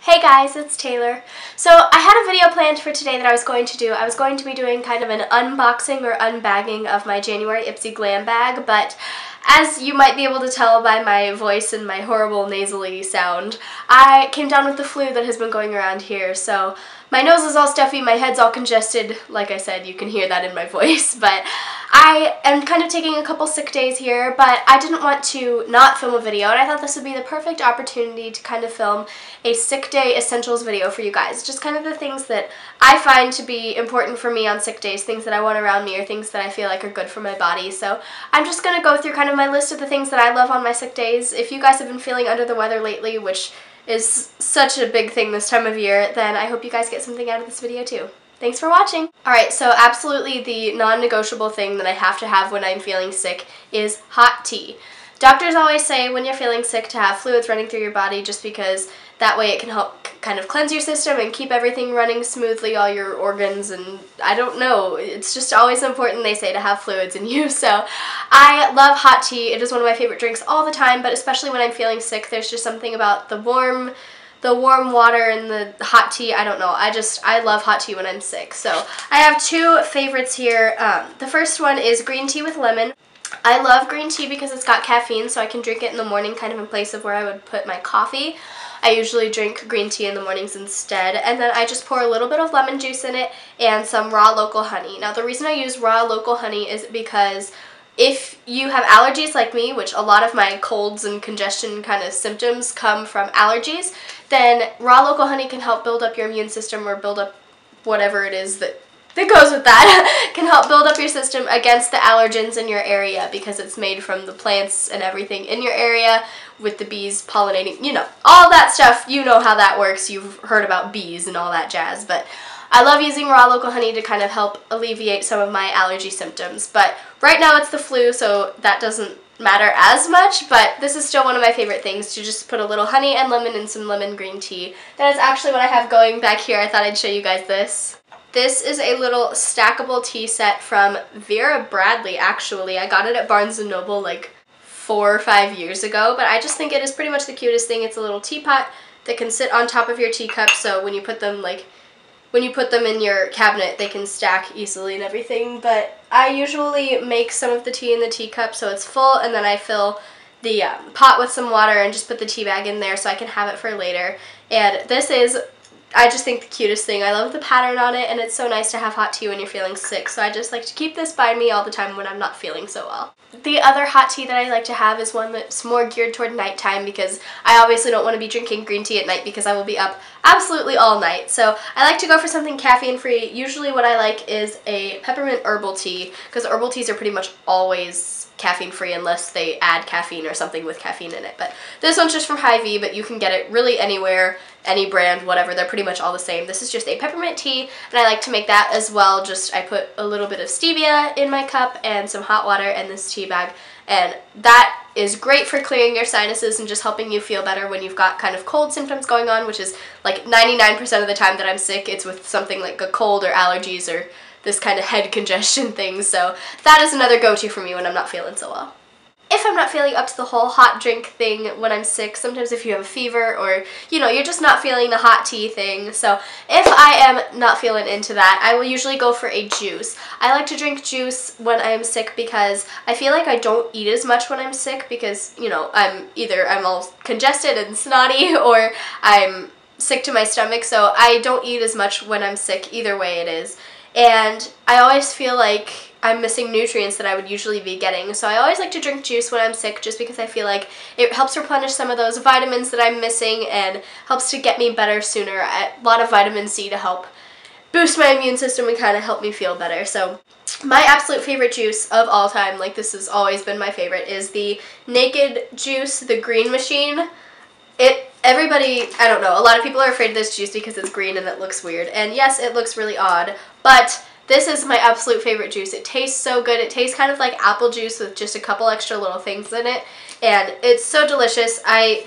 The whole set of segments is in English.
Hey guys, it's Taylor. So I had a video planned for today that I was going to do. I was going to be doing kind of an unboxing or unbagging of my January Ipsy Glam bag, but as you might be able to tell by my voice and my horrible nasally sound, I came down with the flu that has been going around here, so my nose is all stuffy, my head's all congested. Like I said, you can hear that in my voice, but I am kind of taking a couple sick days here, but I didn't want to not film a video, and I thought this would be the perfect opportunity to kind of film a sick day essentials video for you guys. Just kind of the things that I find to be important for me on sick days, things that I want around me or things that I feel like are good for my body. So I'm just going to go through kind of my list of the things that I love on my sick days. If you guys have been feeling under the weather lately, which is such a big thing this time of year, then I hope you guys get something out of this video too. Thanks for watching! Alright, so absolutely the non-negotiable thing that I have to have when I'm feeling sick is hot tea. Doctors always say when you're feeling sick to have fluids running through your body just because that way it can help kind of cleanse your system and keep everything running smoothly, all your organs, and I don't know, it's just always important, they say, to have fluids in you. So I love hot tea. It is one of my favorite drinks all the time, but especially when I'm feeling sick, there's just something about the warm water and the hot tea. I don't know. I love hot tea when I'm sick. So I have two favorites here. The first one is green tea with lemon. I love green tea because it's got caffeine, so I can drink it in the morning kind of in place of where I would put my coffee. I usually drink green tea in the mornings instead, and then I just pour a little bit of lemon juice in it and some raw local honey. Now the reason I use raw local honey is because if you have allergies like me, which a lot of my colds and congestion kind of symptoms come from allergies, then raw local honey can help build up your immune system or build up whatever it is that goes with that, can help build up your system against the allergens in your area because it's made from the plants and everything in your area with the bees pollinating, you know, all that stuff. You know how that works. You've heard about bees and all that jazz, but I love using raw local honey to kind of help alleviate some of my allergy symptoms. But right now it's the flu, so that doesn't matter as much, but this is still one of my favorite things, to just put a little honey and lemon in some lemon green tea. That is actually what I have going back here. I thought I'd show you guys this. This is a little stackable tea set from Vera Bradley, actually. I got it at Barnes & Noble like 4 or 5 years ago, but I just think it is pretty much the cutest thing. It's a little teapot that can sit on top of your teacup, so when you put them in your cabinet, they can stack easily and everything. But I usually make some of the tea in the teacup so it's full, and then I fill the pot with some water and just put the tea bag in there so I can have it for later. And this is, I just think, the cutest thing. I love the pattern on it, and it's so nice to have hot tea when you're feeling sick, so I just like to keep this by me all the time when I'm not feeling so well. The other hot tea that I like to have is one that's more geared toward nighttime, because I obviously don't want to be drinking green tea at night because I will be up absolutely all night. So I like to go for something caffeine-free. Usually what I like is a peppermint herbal tea, because herbal teas are pretty much always caffeine-free unless they add caffeine or something with caffeine in it. But this one's just from Hy-Vee, but you can get it really anywhere, any brand, whatever. They're pretty much all the same. This is just a peppermint tea, and I like to make that as well. Just I put a little bit of stevia in my cup and some hot water and this tea bag, and that is great for clearing your sinuses and just helping you feel better when you've got kind of cold symptoms going on, which is like 99% of the time that I'm sick, it's with something like a cold or allergies or this kind of head congestion thing. So that is another go-to for me when I'm not feeling so well. If I'm not feeling up to the whole hot drink thing when I'm sick, sometimes if you have a fever or, you know, you're just not feeling the hot tea thing, so if I am not feeling into that, I will usually go for a juice. I like to drink juice when I'm sick because I feel like I don't eat as much when I'm sick because, you know, I'm all congested and snotty or I'm sick to my stomach, so I don't eat as much when I'm sick, either way it is. And I always feel like I'm missing nutrients that I would usually be getting. So I always like to drink juice when I'm sick just because I feel like it helps replenish some of those vitamins that I'm missing and helps to get me better sooner. A lot of vitamin C to help boost my immune system and kind of help me feel better. So my absolute favorite juice of all time, like this has always been my favorite, is the Naked Juice, the green machine. Everybody, I don't know, a lot of people are afraid of this juice because it's green and it looks weird. And yes, it looks really odd, but this is my absolute favorite juice. It tastes so good. It tastes kind of like apple juice with just a couple extra little things in it. And it's so delicious.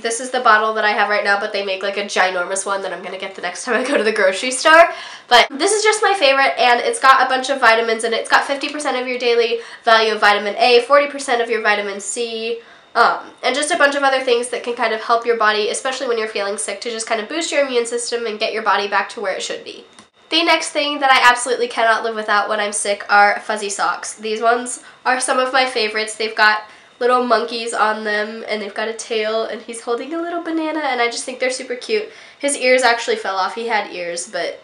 This is the bottle that I have right now, but they make like a ginormous one that I'm going to get the next time I go to the grocery store. But this is just my favorite, and it's got a bunch of vitamins in it. It's got 50% of your daily value of vitamin A, 40% of your vitamin C, and just a bunch of other things that can kind of help your body, especially when you're feeling sick, to just kind of boost your immune system and get your body back to where it should be. The next thing that I absolutely cannot live without when I'm sick are fuzzy socks. These ones are some of my favorites. They've got little monkeys on them, and they've got a tail, and he's holding a little banana, and I just think they're super cute. His ears actually fell off. He had ears, but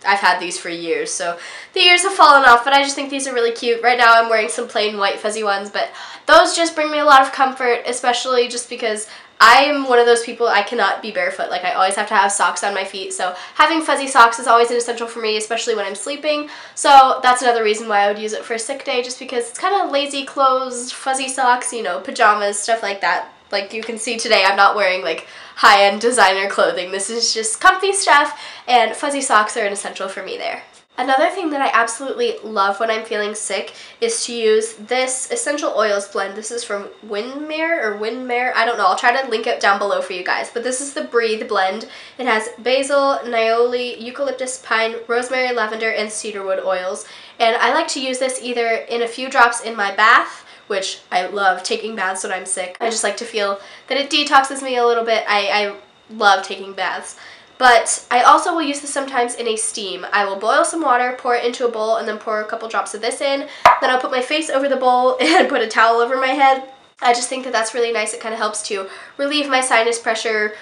I've had these for years, so the ears have fallen off, but I just think these are really cute. Right now I'm wearing some plain white fuzzy ones, but those just bring me a lot of comfort, especially just because I'm one of those people, I cannot be barefoot. Like, I always have to have socks on my feet, so having fuzzy socks is always an essential for me, especially when I'm sleeping. So that's another reason why I would use it for a sick day, just because it's kind of lazy clothes, fuzzy socks, you know, pajamas, stuff like that. Like you can see today, I'm not wearing like high-end designer clothing. This is just comfy stuff, and fuzzy socks are an essential for me there. Another thing that I absolutely love when I'm feeling sick is to use this essential oils blend. This is from Windmere, I don't know. I'll try to link it down below for you guys. But this is the Breathe blend. It has basil, niaouli, eucalyptus, pine, rosemary, lavender, and cedarwood oils. And I like to use this either in a few drops in my bath, which I love taking baths when I'm sick. I just like to feel that it detoxes me a little bit. I love taking baths. But I also will use this sometimes in a steam. I will boil some water, pour it into a bowl, and then pour a couple drops of this in. Then I'll put my face over the bowl and put a towel over my head. I just think that that's really nice. It kind of helps to relieve my sinus pressure,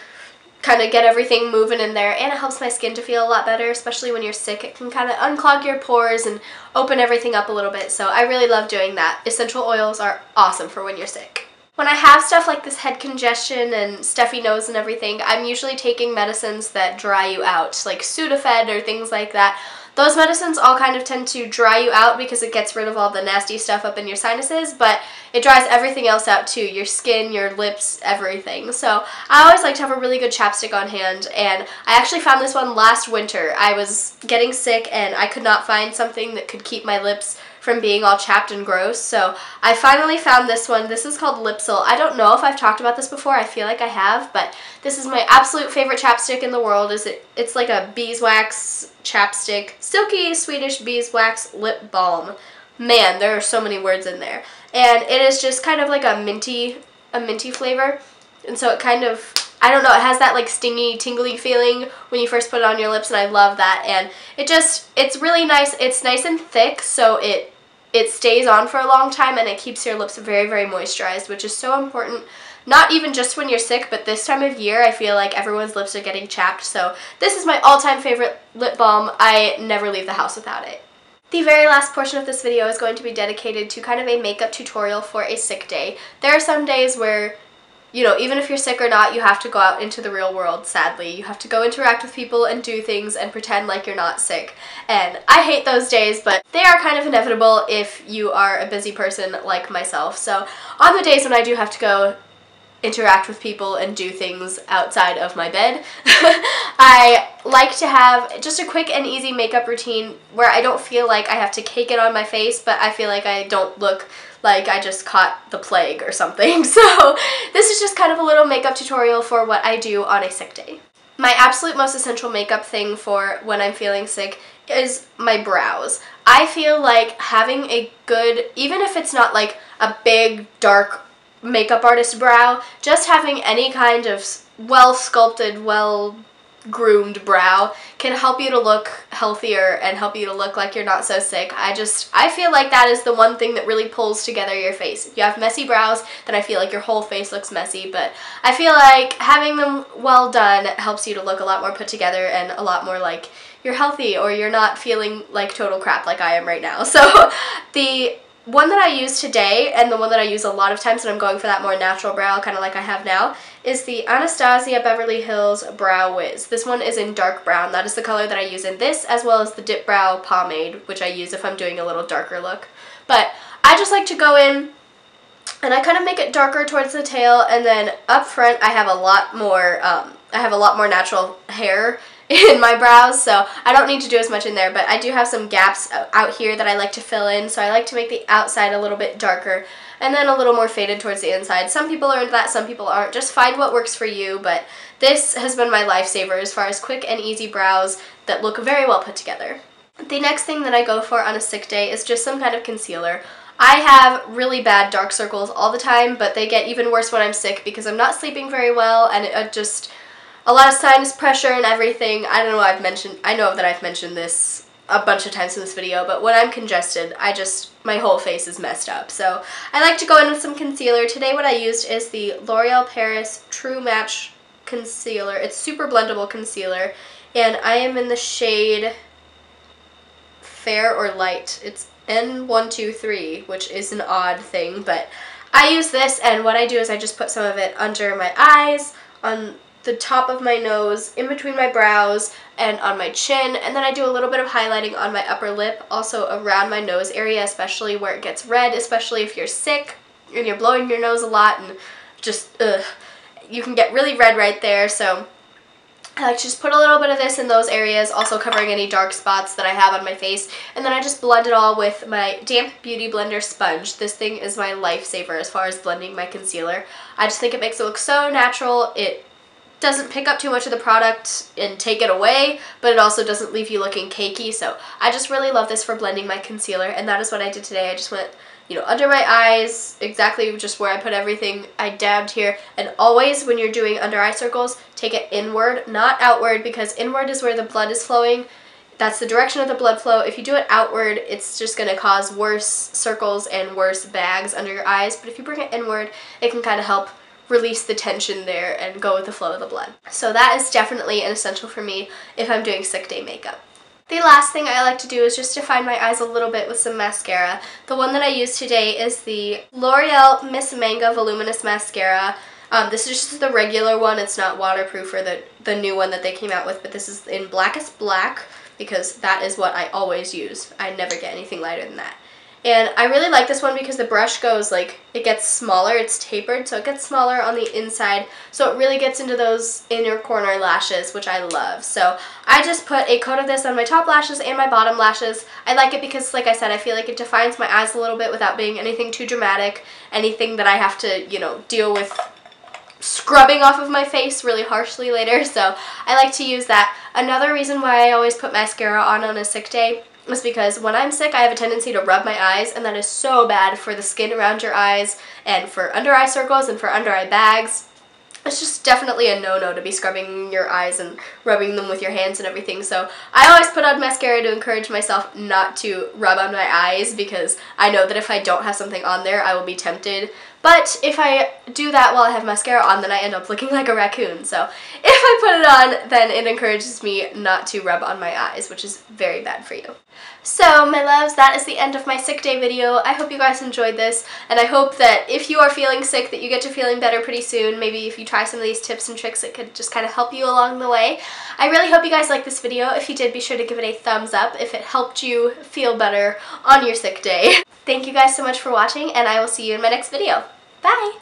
kind of get everything moving in there, and it helps my skin to feel a lot better, especially when you're sick. It can kind of unclog your pores and open everything up a little bit, so I really love doing that. Essential oils are awesome for when you're sick. When I have stuff like this head congestion and stuffy nose and everything, I'm usually taking medicines that dry you out, like Sudafed or things like that. Those medicines all kind of tend to dry you out because it gets rid of all the nasty stuff up in your sinuses, but it dries everything else out too, your skin, your lips, everything. So I always like to have a really good chapstick on hand, and I actually found this one last winter. I was getting sick and I could not find something that could keep my lips from being all chapped and gross, so I finally found this one. This is called Lipsil. I don't know if I've talked about this before. I feel like I have, but this is my absolute favorite chapstick in the world. It's like a beeswax chapstick, silky Swedish beeswax lip balm. Man, there are so many words in there, and it is just kind of like a minty flavor, and so it kind of, I don't know, it has that like stingy, tingly feeling when you first put it on your lips, and I love that. And it's really nice. It's nice and thick, so it stays on for a long time, and it keeps your lips very, very moisturized, which is so important. Not even just when you're sick, but this time of year, I feel like everyone's lips are getting chapped, so this is my all-time favorite lip balm. I never leave the house without it. The very last portion of this video is going to be dedicated to kind of a makeup tutorial for a sick day. There are some days where, you know, even if you're sick or not, you have to go out into the real world, sadly. You have to go interact with people and do things and pretend like you're not sick. And I hate those days, but they are kind of inevitable if you are a busy person like myself. So on the days when I do have to go interact with people and do things outside of my bed, I like to have just a quick and easy makeup routine where I don't feel like I have to cake it on my face, but I feel like I don't look like I just caught the plague or something. So this is just kind of a little makeup tutorial for what I do on a sick day. My absolute most essential makeup thing for when I'm feeling sick is my brows. I feel like having a good, even if it's not like a big, dark makeup artist brow, just having any kind of well-sculpted, well-groomed brow can help you to look healthier and help you to look like you're not so sick. I feel like that is the one thing that really pulls together your face. If you have messy brows, then I feel like your whole face looks messy, but I feel like having them well done helps you to look a lot more put together and a lot more like you're healthy, or you're not feeling like total crap like I am right now. So the one that I use today, and the one that I use a lot of times when I'm going for that more natural brow, kind of like I have now, is the Anastasia Beverly Hills Brow Wiz. This one is in dark brown. That is the color that I use in this, as well as the Dip Brow Pomade, which I use if I'm doing a little darker look. But I just like to go in, and I kind of make it darker towards the tail, and then up front I have a lot more natural hair in my brows, so I don't need to do as much in there, but I do have some gaps out here that I like to fill in, so I like to make the outside a little bit darker and then a little more faded towards the inside. Some people are into that, some people aren't. Just find what works for you, but this has been my lifesaver as far as quick and easy brows that look very well put together. The next thing that I go for on a sick day is just some kind of concealer. I have really bad dark circles all the time, but they get even worse when I'm sick because I'm not sleeping very well, and it just a lot of sinus pressure and everything. I don't know, I know that I've mentioned this a bunch of times in this video, but when I'm congested, my whole face is messed up. So I like to go in with some concealer. Today what I used is the L'Oreal Paris True Match Concealer. It's super blendable concealer, and I am in the shade Fair or Light. It's N123, which is an odd thing, but I use this, and what I do is I just put some of it under my eyes, on the top of my nose, in between my brows, and on my chin, and then I do a little bit of highlighting on my upper lip, also around my nose area, especially where it gets red, especially if you're sick and you're blowing your nose a lot and just, you can get really red right there. So I like to just put a little bit of this in those areas, also covering any dark spots that I have on my face, and then I just blend it all with my damp Beauty Blender sponge. This thing is my lifesaver as far as blending my concealer. I just think it makes it look so natural. It doesn't pick up too much of the product and take it away, but it also doesn't leave you looking cakey, so I just really love this for blending my concealer, and that is what I did today. I just went, you know, under my eyes, exactly just where I put everything. I dabbed here, and always when you're doing under eye circles, take it inward, not outward, because inward is where the blood is flowing. That's the direction of the blood flow. If you do it outward, it's just going to cause worse circles and worse bags under your eyes, but if you bring it inward, it can kind of help release the tension there and go with the flow of the blood. So that is definitely an essential for me if I'm doing sick day makeup. The last thing I like to do is just define my eyes a little bit with some mascara. The one that I use today is the L'Oreal Miss Manga Voluminous Mascara. This is just the regular one. It's not waterproof or the new one that they came out with, but this is in Blackest Black because that is what I always use. I never get anything lighter than that. And I really like this one because the brush goes, like, it gets smaller, it's tapered, so it gets smaller on the inside, so it really gets into those inner corner lashes, which I love. So I just put a coat of this on my top lashes and my bottom lashes. I like it because, like I said, I feel like it defines my eyes a little bit without being anything too dramatic, anything that I have to, you know, deal with scrubbing off of my face really harshly later, so I like to use that. Another reason why I always put mascara on a sick day is because when I'm sick, I have a tendency to rub my eyes, and that is so bad for the skin around your eyes and for under eye circles and for under eye bags. It's just definitely a no-no to be scrubbing your eyes and rubbing them with your hands and everything. So I always put on mascara to encourage myself not to rub on my eyes because I know that if I don't have something on there, I will be tempted. But if I do that while I have mascara on, then I end up looking like a raccoon. So if I put it on, then it encourages me not to rub on my eyes, which is very bad for you. So, my loves, that is the end of my sick day video. I hope you guys enjoyed this, and I hope that if you are feeling sick, that you get to feeling better pretty soon. Maybe if you try some of these tips and tricks, it could just kind of help you along the way. I really hope you guys liked this video. If you did, be sure to give it a thumbs up if it helped you feel better on your sick day. Thank you guys so much for watching, and I will see you in my next video. Bye!